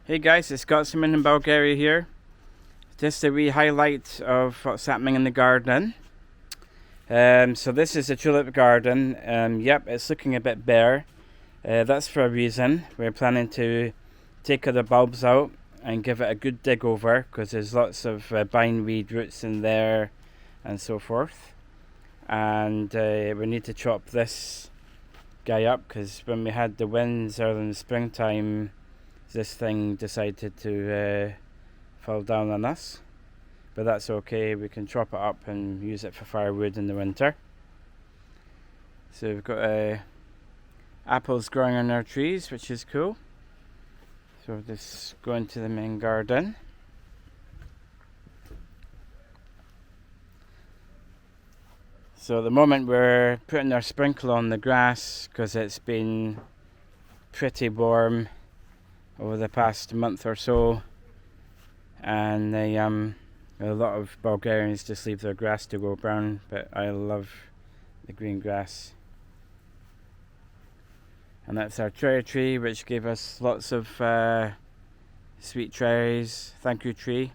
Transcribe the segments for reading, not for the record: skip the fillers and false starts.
Hey guys, it's Scotsman in Bulgaria here. Just a wee highlight of what's happening in the garden. So this is a tulip garden. Yep, it's looking a bit bare. That's for a reason. We're planning to take the bulbs out and give it a good dig over because there's lots of bindweed roots in there and so forth. And we need to chop this guy up because when we had the winds early in the springtime, this thing decided to fall down on us, but that's okay. We can chop it up and use it for firewood in the winter. So we've got apples growing on our trees, which is cool. So we'll just go into the main garden. So at the moment we're putting our sprinkler on the grass because it's been pretty warm over the past month or so, and a lot of Bulgarians just leave their grass to go brown, but I love the green grass. And that's our cherry tree, which gave us lots of sweet cherries. Thank you, tree.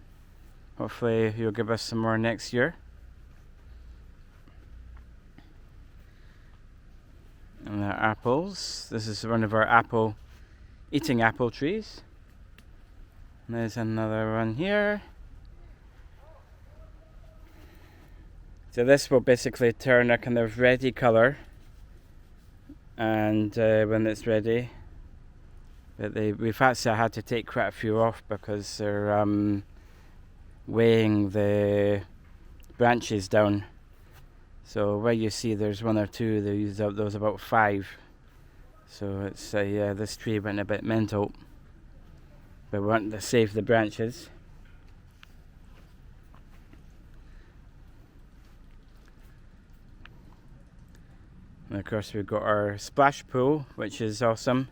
Hopefully you'll give us some more next year. And our apples. This is one of our eating apple trees. And there's another one here. So this will basically turn a kind of reddy colour, and when it's ready, but we've actually had to take quite a few off because they're weighing the branches down. So where you see there's one or two, there's about 5. So it's this tree went a bit mental, but we want to save the branches. And of course we've got our splash pool, which is awesome.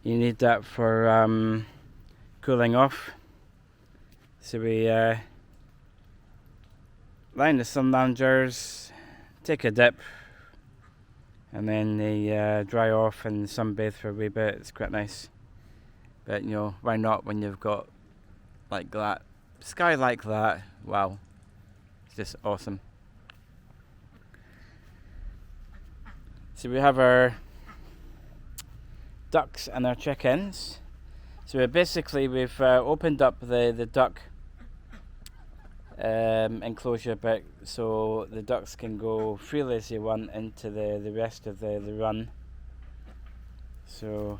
You need that for cooling off. So we line the sun loungers, take a dip, and then they dry off and sunbathe for a wee bit. It's quite nice. But you know, why not when you've got like that sky like that? Wow, it's just awesome. So we have our ducks and our chickens. So we've opened up the duck enclosure bit so the ducks can go freely as they want into the rest of the run. So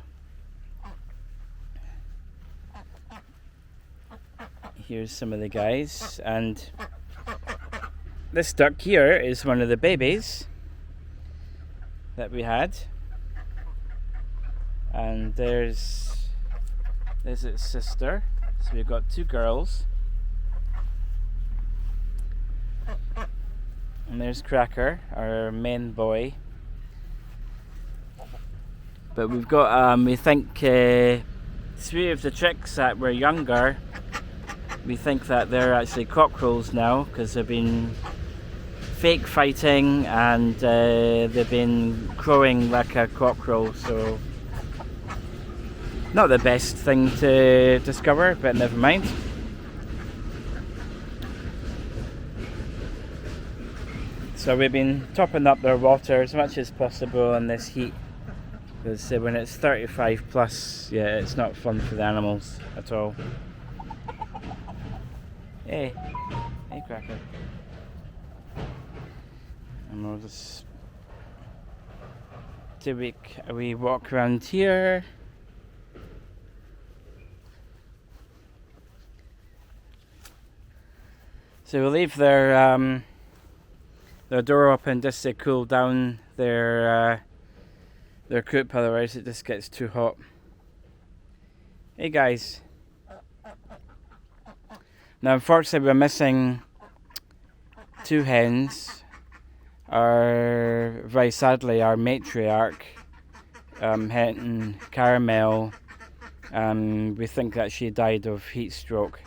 here's some of the guys, and this duck here is one of the babies that we had, and there's its sister. So we've got 2 girls. And there's Cracker, our main boy. But we've got, we think, 3 of the chicks that were younger, we think that they're actually cockerels now, because they've been fake fighting and they've been crowing like a cockerel, so not the best thing to discover, but never mind. So we've been topping up their water as much as possible in this heat, because when it's 35 plus, yeah, it's not fun for the animals at all. Hey Cracker. And we'll just do a wee walk around here. So we'll leave their door open just to cool down their coop, otherwise it just gets too hot. Hey guys. Now unfortunately we're missing 2 hens. Very sadly, our matriarch, hen Caramel, we think that she died of heat stroke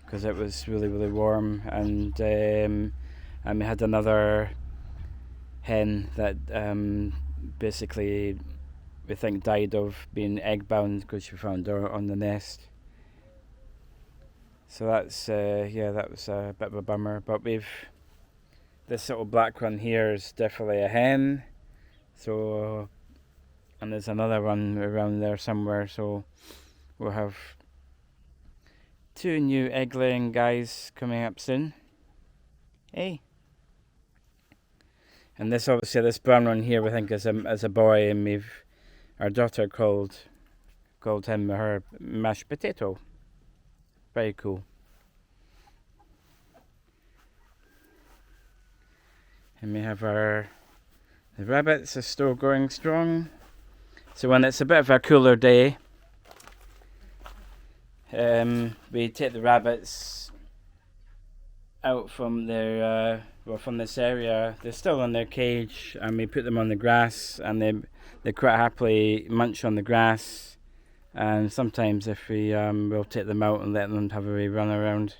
because it was really, really warm, and we had another hen that basically we think died of being egg bound because we found her on the nest. So that's that was a bit of a bummer. But this little black one here is definitely a hen. So, and there's another one around there somewhere. So we'll have 2 new egg laying guys coming up soon. Hey. And this obviously this brown one here we think is a boy, and our daughter called him her mashed potato. Very cool. And we have the rabbits are still going strong. So when it's a bit of a cooler day, we take the rabbits out from from this area. They're still in their cage, and we put them on the grass, and they quite happily munch on the grass. And sometimes if we'll take them out and let them have a wee run around.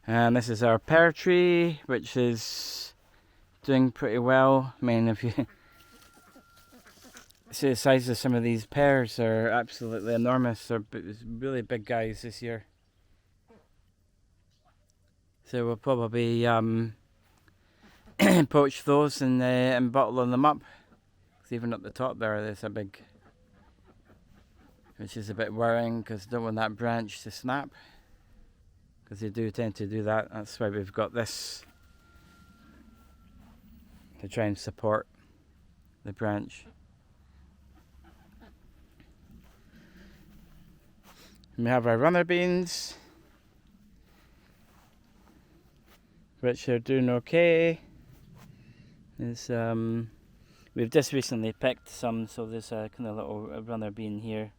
And this is our pear tree, which is doing pretty well. I mean, if you see the size of some of these pears, are absolutely enormous. They're really big guys this year. So we'll probably poach those and bottle them up. Because even up the top there's a big, which is a bit worrying because I don't want that branch to snap. Because they do tend to do that. That's why we've got this to try and support the branch. And we have our runner beans, which are doing okay. We've just recently picked some, so there's a kind of little runner bean here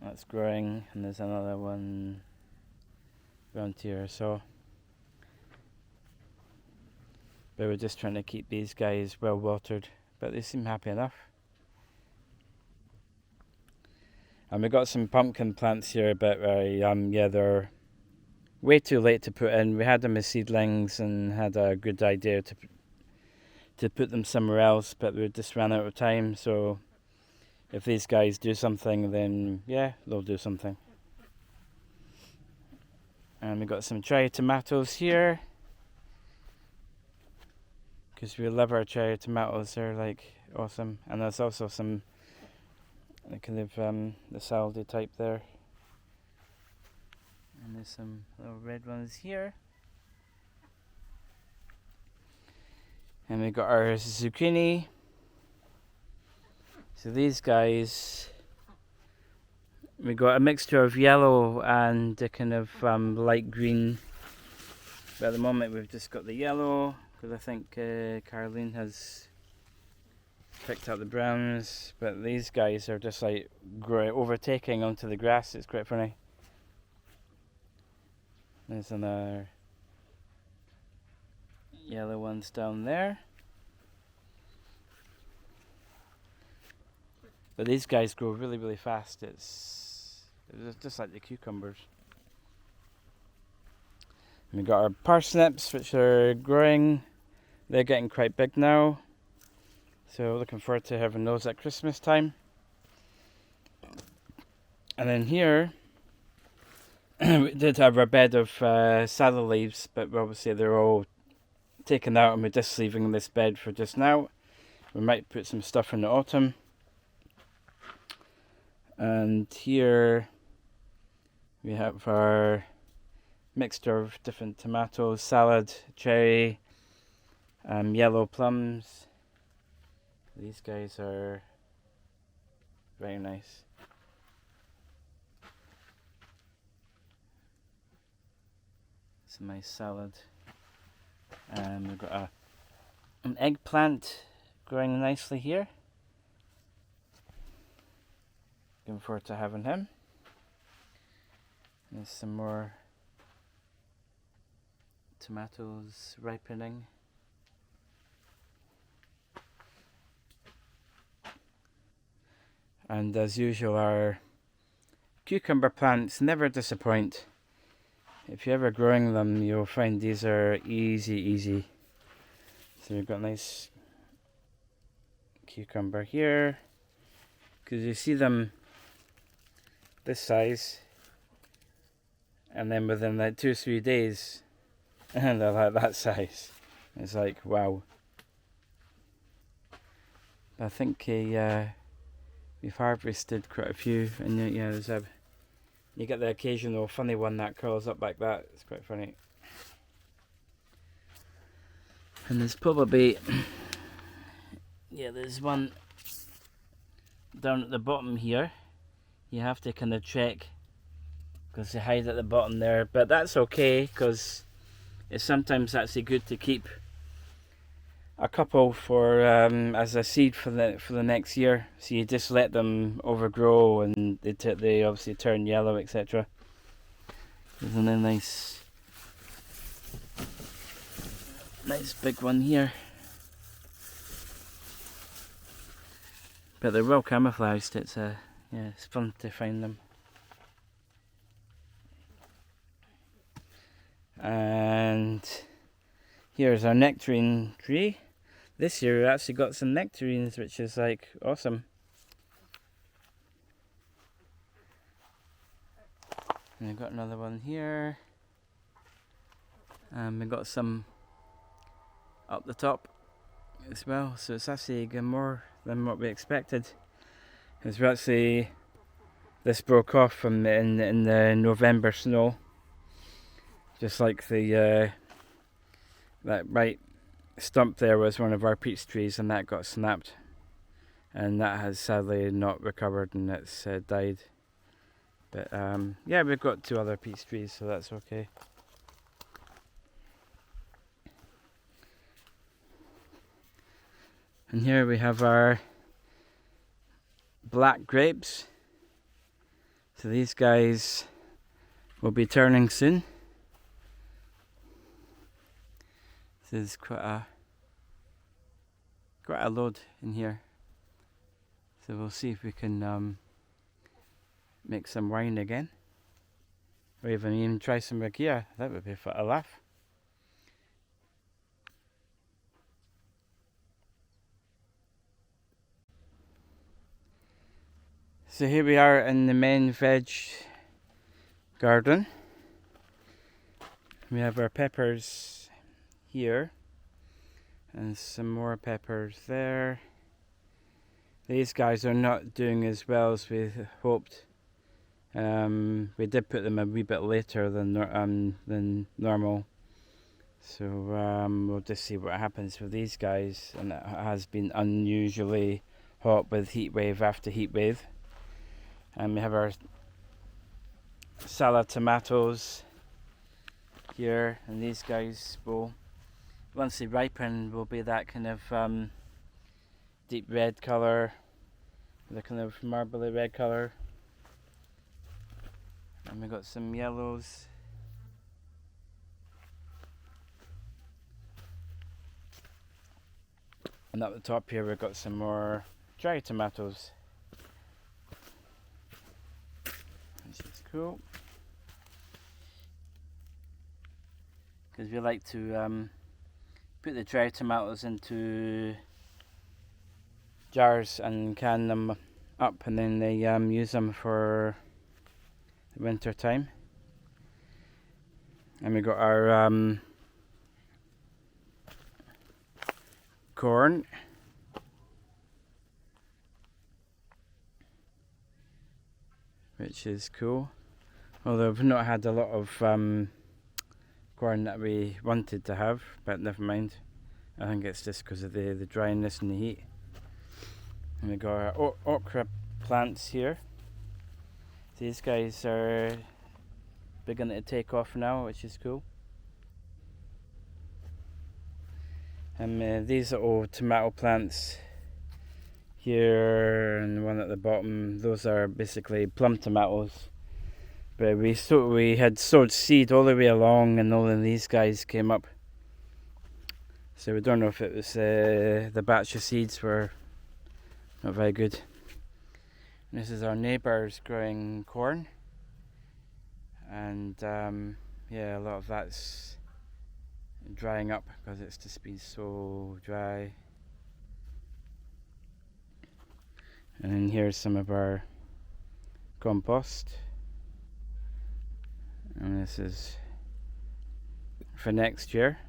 that's growing, and there's another one around here. So, but we're just trying to keep these guys well watered, but they seem happy enough. And we got some pumpkin plants here, but they're way too late to put in. We had them as seedlings and had a good idea to put them somewhere else, but we just ran out of time. So if these guys do something, then they'll do something. And we got some cherry tomatoes here, because we love our cherry tomatoes. They're like awesome. And there's also some kind of the salady type there. And there's some little red ones here. And we got our zucchini. So these guys, we got a mixture of yellow and a kind of light green. But at the moment we've just got the yellow, because I think Caroline has picked up the browns. But these guys are just like overtaking onto the grass. It's quite funny. There's another yellow ones down there. But these guys grow really, really fast. It's just like the cucumbers. And we got our parsnips, which are growing. They're getting quite big now. So looking forward to having those at Christmas time. And then here, we did have our bed of salad leaves, but obviously they're all taken out, and we're just leaving this bed for just now. We might put some stuff in the autumn. And here we have our mixture of different tomatoes, salad, cherry, yellow plums. These guys are very nice. It's a nice salad. And we've got an eggplant growing nicely here. Looking forward to having him. There's some more tomatoes ripening. And as usual, our cucumber plants never disappoint. if you're ever growing them, you'll find these are easy. So we've got a nice cucumber here, because you see them this size, and then within like 2 or 3 days, and they're like that size. It's like, wow. I think we've harvested quite a few, and yeah, you get the occasional funny one that curls up like that. It's quite funny. And there's probably, yeah, there's one down at the bottom here. You have to kind of check, because they hide at the bottom there, but that's okay, because it's sometimes actually good to keep a couple for as a seed for the next year. So you just let them overgrow, and they obviously turn yellow, etc. Isn't a nice big one here, but they're well camouflaged. It's it's fun to find them. And here's our nectarine tree. This year we actually got some nectarines, which is like awesome. And we've got another one here. And we've got some up the top as well. So it's actually more than what we expected. Because we actually, this broke off from in the November snow. Just like the that right stump there was one of our peach trees, and that got snapped, and that has sadly not recovered, and it's died. But yeah, we've got 2 other peach trees, so that's okay. And here we have our black grapes. So these guys will be turning soon. There's quite a load in here, so we'll see if we can make some wine again, or even try some rakia. That would be a laugh. So here we are in the main veg garden. We have our peppers here, and some more peppers there. These guys are not doing as well as we hoped. We did put them a wee bit later than normal, so we'll just see what happens with these guys. And it has been unusually hot with heat wave after heat wave. And we have our salad tomatoes here, and these guys will, once they ripen, will be that kind of deep red colour, the kind of marbly red colour. And we got some yellows. And up the top here we've got some more dry tomatoes, which is cool, because we like to put the dry tomatoes into jars and can them up, and then they use them for the winter time. And we got our corn, which is cool, although we've not had a lot of corn that we wanted to have, but never mind. I think it's just because of the dryness and the heat. And we got our okra plants here. These guys are beginning to take off now, which is cool. And these are all tomato plants here, and one at the bottom. Those are basically plum tomatoes. But we had sowed seed all the way along, and all of these guys came up. So we don't know if it was the batch of seeds were not very good. And this is our neighbours growing corn, and yeah, a lot of that's drying up because it's just been so dry. And then here's some of our compost, and this is for next year.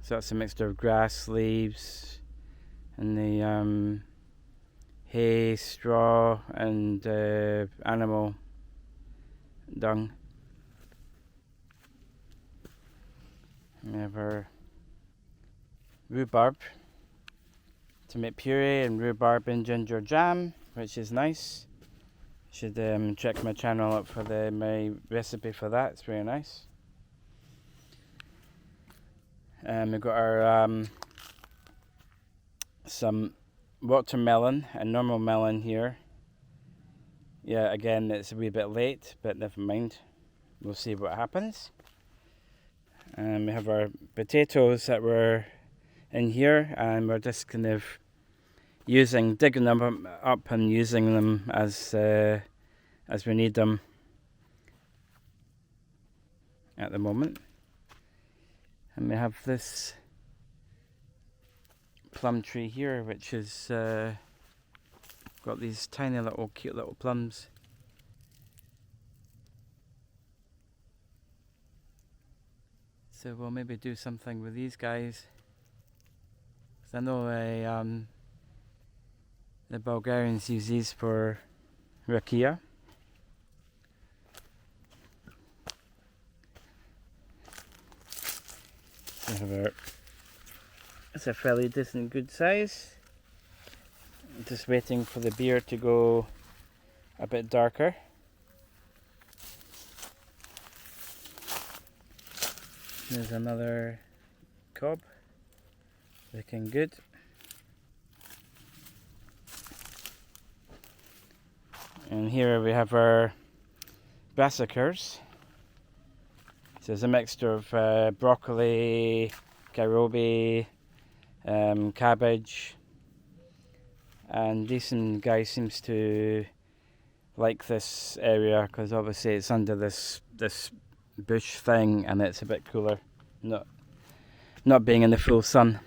So that's a mixture of grass, leaves, and the hay, straw, and animal dung. We have our rhubarb to make puree, and rhubarb and ginger jam, which is nice. Should check my channel out for my recipe for that. It's very nice. We've got our some watermelon and normal melon here. Yeah, again, it's a wee bit late, but never mind. We'll see what happens. We have our potatoes that were in here, and we're just kind of digging them up and using them as we need them at the moment. And we have this plum tree here, which is got these tiny little cute little plums. So we'll maybe do something with these guys. 'Cause I know the Bulgarians use these for rakia. It's a fairly decent good size. Just waiting for the beer to go a bit darker. There's another cob, looking good. And here we have our brassicas. So it's a mixture of broccoli, carobi, cabbage, and this guy seems to like this area because obviously it's under this bush thing, and it's a bit cooler, not being in the full sun.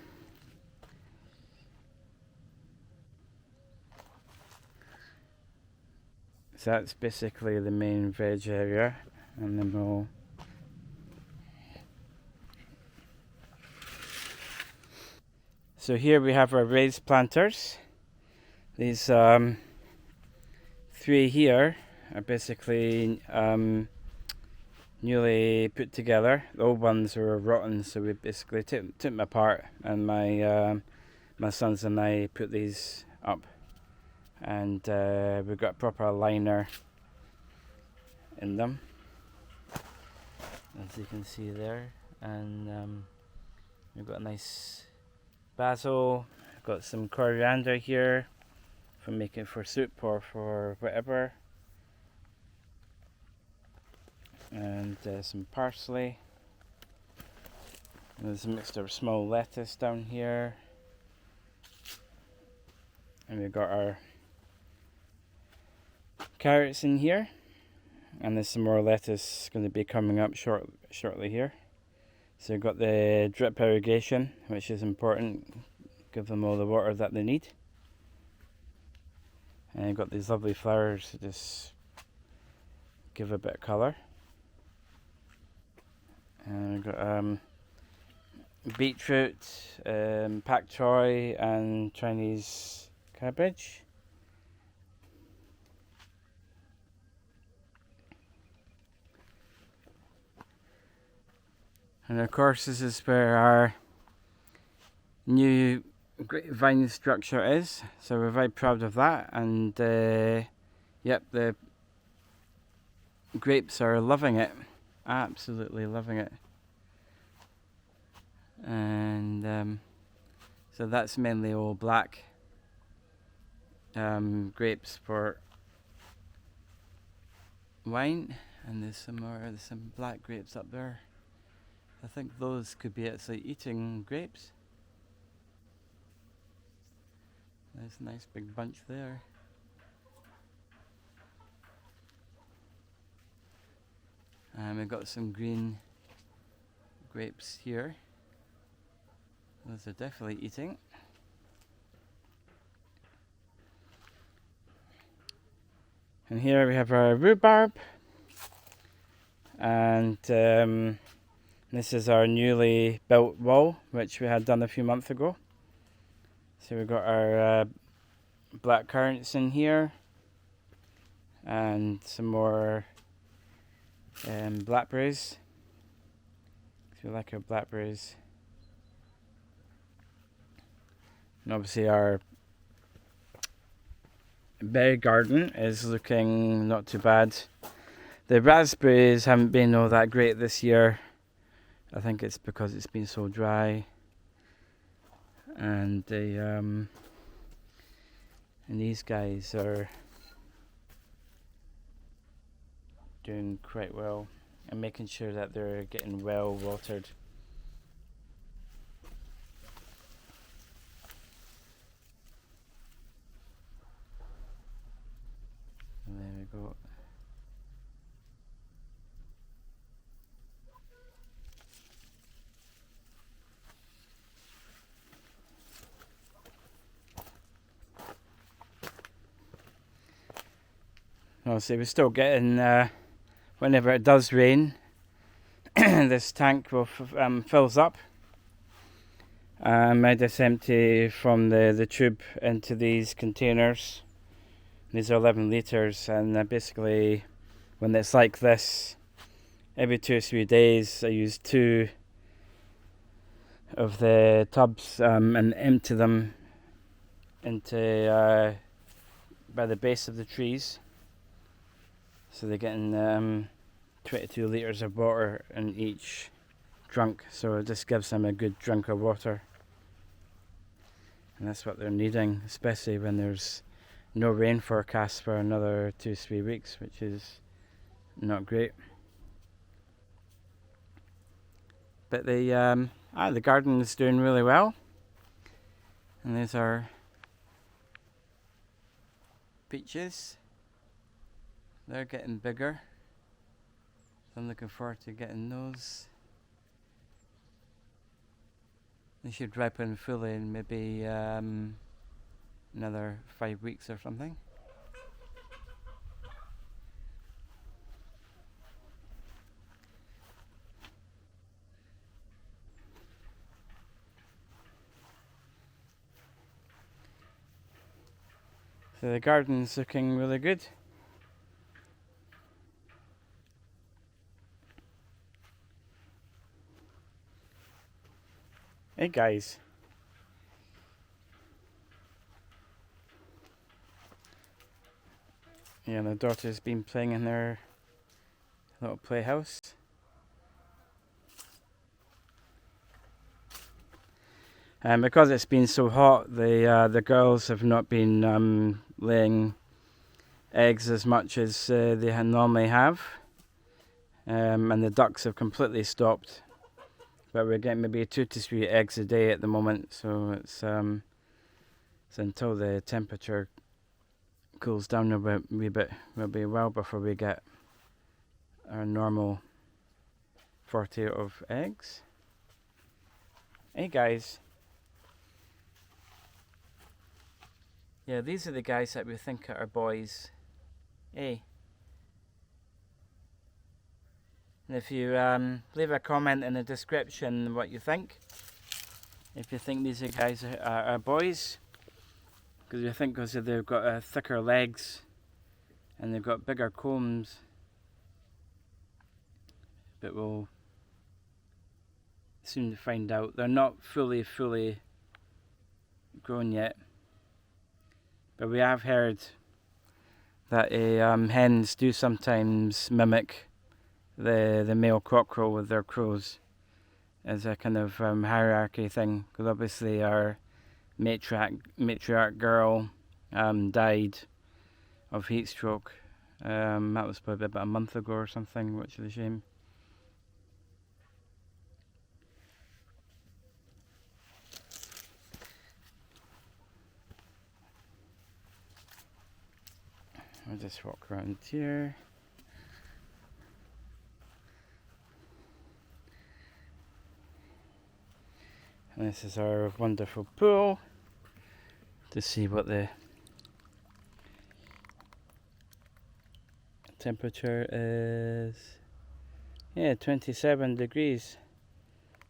So that's basically the main veg area, and then we'll so here we have our raised planters. These three here are basically newly put together. The old ones were rotten, so we basically took them apart, and my sons and I put these up, and we've got a proper liner in them, as you can see there. And we've got a nice basil. I've got some coriander here for making for soup or for whatever, and some parsley. And there's a mixture of small lettuce down here, and we've got our carrots in here, and there's some more lettuce going to be coming up shortly here. So we've got the drip irrigation, which is important. Give them all the water that they need. And you've got these lovely flowers to just give a bit of colour. And we've got beetroot, pak choy, and Chinese cabbage. And of course, this is where our new grapevine structure is, so we're very proud of that. And yep, the grapes are loving it, absolutely loving it. And so that's mainly all black grapes for wine, and there's some black grapes up there. I think those could be actually eating grapes. There's a nice big bunch there. And we've got some green grapes here. Those are definitely eating. And here we have our rhubarb. And this is our newly built wall, which we had done a few months ago. So we've got our black currants in here. And some more blackberries. If you like our blackberries. And obviously our berry garden is looking not too bad. The raspberries haven't been all that great this year. I think it's because it's been so dry. And and these guys are doing quite well and making sure that they're getting well watered. And there we go. Obviously we're still getting, whenever it does rain, this tank will fills up. I just empty from the tube into these containers. These are 11 litres, and basically when it's like this, every 2 or 3 days I use 2 of the tubs and empty them into by the base of the trees. So they're getting 22 litres of water in each trunk, so it just gives them a good drink of water. And that's what they're needing, especially when there's no rain forecast for another 2-3 weeks, which is not great. But the garden is doing really well. And there's our peaches. They're getting bigger. So I'm looking forward to getting those. They should ripen fully in maybe another 5 weeks or something. So the garden's looking really good. Hey guys. Yeah, the daughter's been playing in their little playhouse. And because it's been so hot, the girls have not been laying eggs as much as they normally have. And the ducks have completely stopped. But we're getting maybe 2 to 3 eggs a day at the moment, so it's until the temperature cools down a wee bit, will be a while before we get our normal 40 of eggs. Hey guys. Yeah, these are the guys that we think are boys. Hey. And if you leave a comment in the description what you think, if you think these guys are boys, because you think because they've got thicker legs and they've got bigger combs, but we'll soon find out. They're not fully grown yet, but we have heard that hens do sometimes mimic the male cockerel with their crows as a kind of hierarchy thing, because obviously our matriarch girl died of heat stroke. That was probably about a month ago or something, which is a shame. I'll just walk around here. This is our wonderful pool. To see what the temperature is. Yeah, 27 degrees.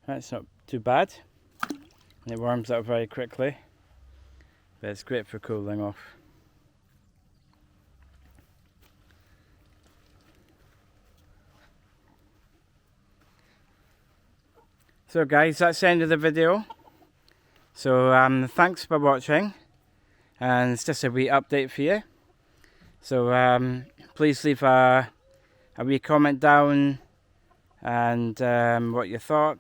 That's not too bad. And it warms up very quickly. But it's great for cooling off. So guys, that's the end of the video. So thanks for watching. And it's just a wee update for you. So please leave a wee comment down and what you thought.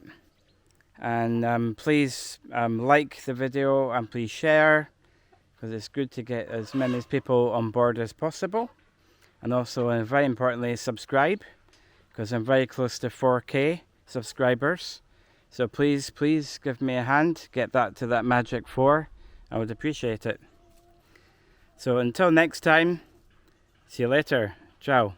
And please like the video and please share, because it's good to get as many people on board as possible. And also, and very importantly, subscribe, because I'm very close to 4K subscribers. So please give me a hand, get that to that magic 4. I would appreciate it. So until next time, see you later. Ciao.